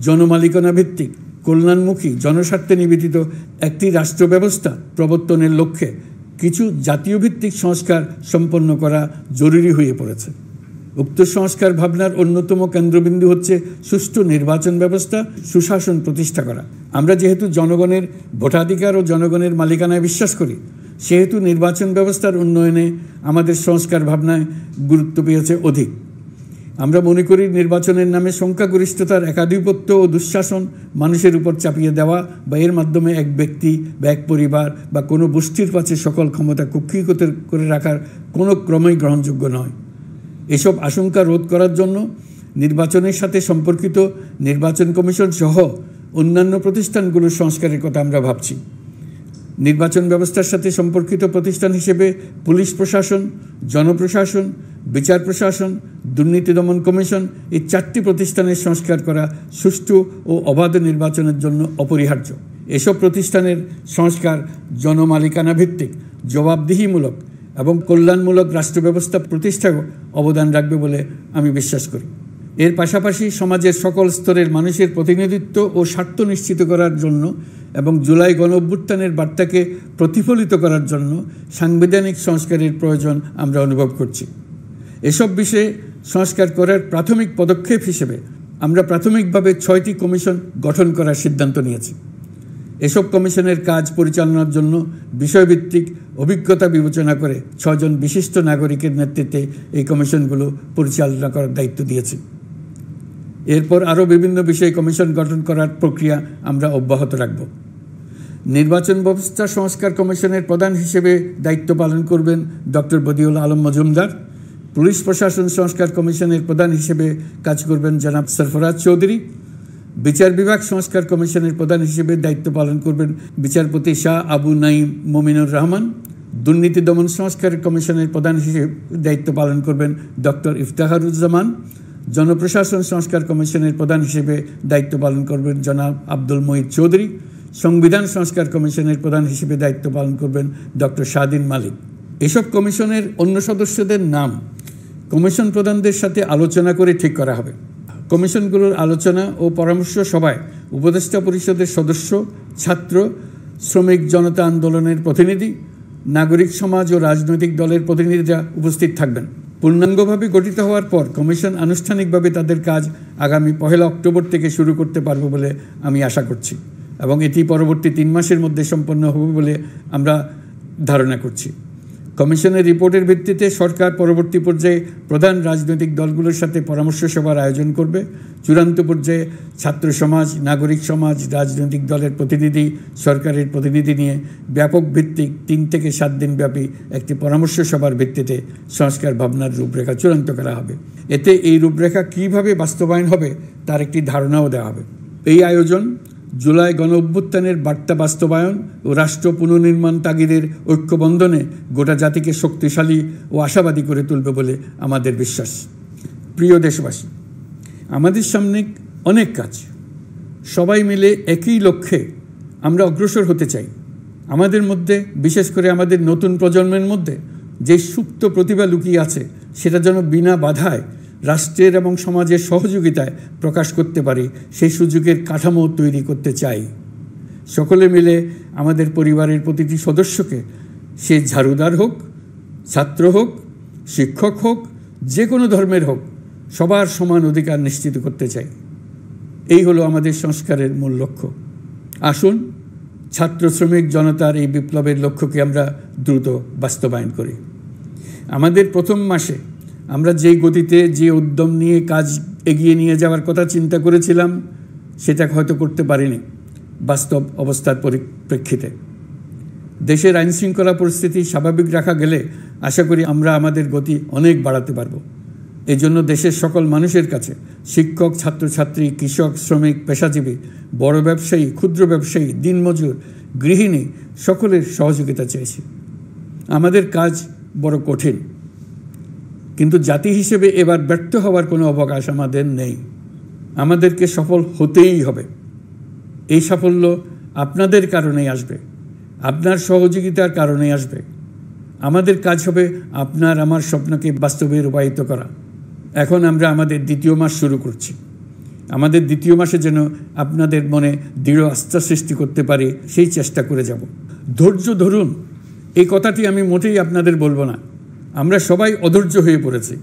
জনমালিকানা ভিত্তিক, কল্যাণমুখী, জনস্বার্থে নিবেদিত একটি রাষ্ট্র ব্যবস্থা প্রবর্তনের লক্ষ্যে কিছু জাতীয় ভিত্তিক সংস্কার সম্পন্ন করা জরুরি হয়ে পড়েছে। উক্ত সংস্কার ভাবনার অন্যতম কেন্দ্রবিন্দু হচ্ছে সুষ্ঠু নির্বাচন ব্যবস্থা, সুশাসন প্রতিষ্ঠা করা। আমরা যেহেতু জনগণের ভোটাধিকার ও জনগণের মালিকানায় বিশ্বাস করি, সেহেতু নির্বাচন ব্যবস্থার উন্নয়নে আমাদের সংস্কার ভাবনায় গুরুত্ব পেয়েছে অধিক। আমরা মনে করি নির্বাচনের নামে সংখ্যাগরিষ্ঠতার একাধিপত্য ও দুঃশাসন মানুষের উপর চাপিয়ে দেওয়া বা এর মাধ্যমে এক ব্যক্তি বা এক পরিবার বা কোনো গোষ্ঠীর কাছে সকল ক্ষমতা কুক্ষিগত করে রাখার কোনো ক্রমেই গ্রহণযোগ্য নয়। এসব আশঙ্কা রোধ করার জন্য নির্বাচনের সাথে সম্পর্কিত নির্বাচন কমিশন সহ অন্যান্য প্রতিষ্ঠানগুলোর সংস্কারের কথা আমরা ভাবছি। নির্বাচন ব্যবস্থার সাথে সম্পর্কিত প্রতিষ্ঠান হিসেবে পুলিশ প্রশাসন, জনপ্রশাসন, বিচার প্রশাসন, দুর্নীতি দমন কমিশন এই 4টি প্রতিষ্ঠানের সংস্কার করা সুষ্ঠু ও অবাধ নির্বাচনের জন্য অপরিহার্য। এসব প্রতিষ্ঠানের সংস্কার জনমালিকানা ভিত্তিক, জবাবদিহিমূলক এবং কল্যাণমূলক রাষ্ট্র ব্যবস্থা প্রতিষ্ঠায় অবদান রাখবে বলে আমি বিশ্বাস করি। এর পাশাপাশি সমাজের সকল স্তরের মানুষের প্রতিনিধিত্ব ও স্বার্থ নিশ্চিত করার জন্য এবং জুলাই গণঅভ্যুত্থানের বার্তাকে প্রতিফলিত করার জন্য সাংবিধানিক সংস্কারের প্রয়োজন আমরা অনুভব করছি। এসব বিষয়ে সংস্কার করার প্রাথমিক পদক্ষেপ হিসেবে আমরা প্রাথমিকভাবে 6টি কমিশন গঠন করার সিদ্ধান্ত নিয়েছি। এসব কমিশনের কাজ পরিচালনার জন্য বিষয়ভিত্তিক অভিজ্ঞতা বিবেচনা করে 6 জন বিশিষ্ট নাগরিকের নেতৃত্বে এই কমিশনগুলো পরিচালনা করার দায়িত্ব দিয়েছি। এরপর আরও বিভিন্ন বিষয়ে কমিশন গঠন করার প্রক্রিয়া আমরা অব্যাহত রাখব। নির্বাচন ব্যবস্থা সংস্কার কমিশনের প্রধান হিসেবে দায়িত্ব পালন করবেন ডক্টর বদিউল আলম মজুমদার। পুলিশ প্রশাসন সংস্কার কমিশনের প্রধান হিসেবে কাজ করবেন জনাব সরফরাজ চৌধুরী। বিচার বিভাগ সংস্কার কমিশনের প্রধান হিসেবে দায়িত্ব পালন করবেন বিচারপতি শাহ আবু নাঈম মমিনুর রহমান। দুর্নীতি দমন সংস্কার কমিশনের প্রধান হিসেবে দায়িত্ব পালন করবেন ডক্টর ইফতেখারুজ্জামান। জনপ্রশাসন সংস্কার কমিশনের প্রধান হিসেবে দায়িত্ব পালন করবেন জনাব আব্দুল মঈদ চৌধুরী। সংবিধান সংস্কার কমিশনের প্রধান হিসেবে দায়িত্ব পালন করবেন ডক্টর শাহদিন মালিক। এসব কমিশনের অন্য সদস্যদের নাম কমিশন প্রধানদের সাথে আলোচনা করে ঠিক করা হবে। কমিশনগুলোর আলোচনা ও পরামর্শ সভায় উপদেষ্টা পরিষদের সদস্য, ছাত্র, শ্রমিক জনতা আন্দোলনের প্রতিনিধি, নাগরিক সমাজ ও রাজনৈতিক দলের প্রতিনিধিরা উপস্থিত থাকবেন। পূর্ণাঙ্গভাবে গঠিত হওয়ার পর কমিশন আনুষ্ঠানিকভাবে তাদের কাজ আগামী 1 অক্টোবর থেকে শুরু করতে পারবে বলে আমি আশা করছি এবং এটি পরবর্তী 3 মাসের মধ্যে সম্পন্ন হবে বলে আমরা ধারণা করছি। কমিশনের রিপোর্টের ভিত্তিতে সরকার পরবর্তী পর্যায়ে প্রধান রাজনৈতিক দলগুলোর সাথে পরামর্শ সভার আয়োজন করবে। চূড়ান্ত পর্যায়ে ছাত্র সমাজ, নাগরিক সমাজ, রাজনৈতিক দলের প্রতিনিধি, সরকারের প্রতিনিধি নিয়ে ব্যাপক ভিত্তিক 3 থেকে 7 দিন ব্যাপী একটি পরামর্শ সভার ভিত্তিতে সংস্কার ভাবনার রূপরেখা চূড়ান্ত করা হবে। এতে এই রূপরেখা কীভাবে বাস্তবায়ন হবে তার একটি ধারণাও দেওয়া হবে। এই আয়োজন জুলাই গণঅভ্যুত্থানের বার্তা বাস্তবায়ন ও রাষ্ট্র পুনর্নির্মাণ তাগিদের ঐক্যবন্ধনে গোটা জাতিকে শক্তিশালী ও আশাবাদী করে তুলবে বলে আমাদের বিশ্বাস। প্রিয় দেশবাসী, আমাদের সামনে অনেক কাজ। সবাই মিলে একই লক্ষ্যে আমরা অগ্রসর হতে চাই। আমাদের মধ্যে, বিশেষ করে আমাদের নতুন প্রজন্মের মধ্যে যে সুপ্ত প্রতিভা লুকিয়ে আছে, সেটা যেন বিনা বাধায় রাষ্ট্রের এবং সমাজের সহযোগিতায় প্রকাশ করতে পারি, সেই সুযোগের কাঠামো তৈরি করতে চাই। সকলে মিলে আমাদের পরিবারের প্রতিটি সদস্যকে, সে ঝাড়ুদার হোক, ছাত্র হোক, শিক্ষক হোক, যে কোনো ধর্মের হোক, সবার সমান অধিকার নিশ্চিত করতে চাই। এই হলো আমাদের সংস্কারের মূল লক্ষ্য। আসুন ছাত্র শ্রমিক জনতার এই বিপ্লবের লক্ষ্যকে আমরা দ্রুত বাস্তবায়ন করি। আমাদের প্রথম মাসে আমরা যেই গতিতে, যে উদ্যম নিয়ে কাজ এগিয়ে নিয়ে যাওয়ার কথা চিন্তা করেছিলাম, সেটা হয়তো করতে পারিনি বাস্তব অবস্থার পরিপ্রেক্ষিতে। দেশের আইনশৃঙ্খলা পরিস্থিতি স্বাভাবিক রাখা গেলে আশা করি আমরা আমাদের গতি অনেক বাড়াতে পারব। এই জন্য দেশের সকল মানুষের কাছে, শিক্ষক, ছাত্রছাত্রী, কৃষক, শ্রমিক, পেশাজীবী, বড় ব্যবসায়ী, ক্ষুদ্র ব্যবসায়ী, দিনমজুর, গৃহিণী, সকলের সহযোগিতা চাইছি। আমাদের কাজ বড় কঠিন, কিন্তু জাতি হিসেবে এবার ব্যর্থ হওয়ার কোনো অবকাশ আমাদের নেই। আমাদেরকে সফল হতেই হবে। এই সাফল্য আপনাদের কারণেই আসবে, আপনার সহযোগিতার কারণেই আসবে। আমাদের কাজ হবে আপনার আমার স্বপ্নকে বাস্তবে রূপায়িত করা। এখন আমরা আমাদের 2য় মাস শুরু করছি। আমাদের দ্বিতীয় মাসে যেন আপনাদের মনে দৃঢ় আস্থা সৃষ্টি করতে পারে সেই চেষ্টা করে যাব। ধৈর্য ধরুন, এই কথাটি আমি মোটেই আপনাদের বলবো না। আমরা সবাই অধৈর্য হয়ে পড়েছি।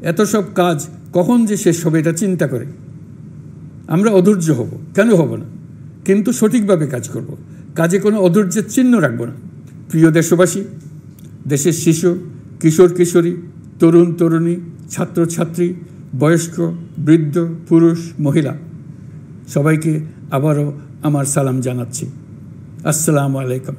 এত সব কাজ কখন যে শেষ হবে এটা চিন্তা করে আমরা অধৈর্য হব, কেন হব না? কিন্তু সঠিকভাবে কাজ করব, কাজে কোনো অধৈর্যের চিহ্ন রাখব না। প্রিয় দেশবাসী, দেশের শিশু, কিশোর কিশোরী, তরুণ তরুণী, ছাত্রছাত্রী, বয়স্ক, বৃদ্ধ, পুরুষ, মহিলা সবাইকে আবারও আমার সালাম জানাচ্ছি। আসসালামু আলাইকুম।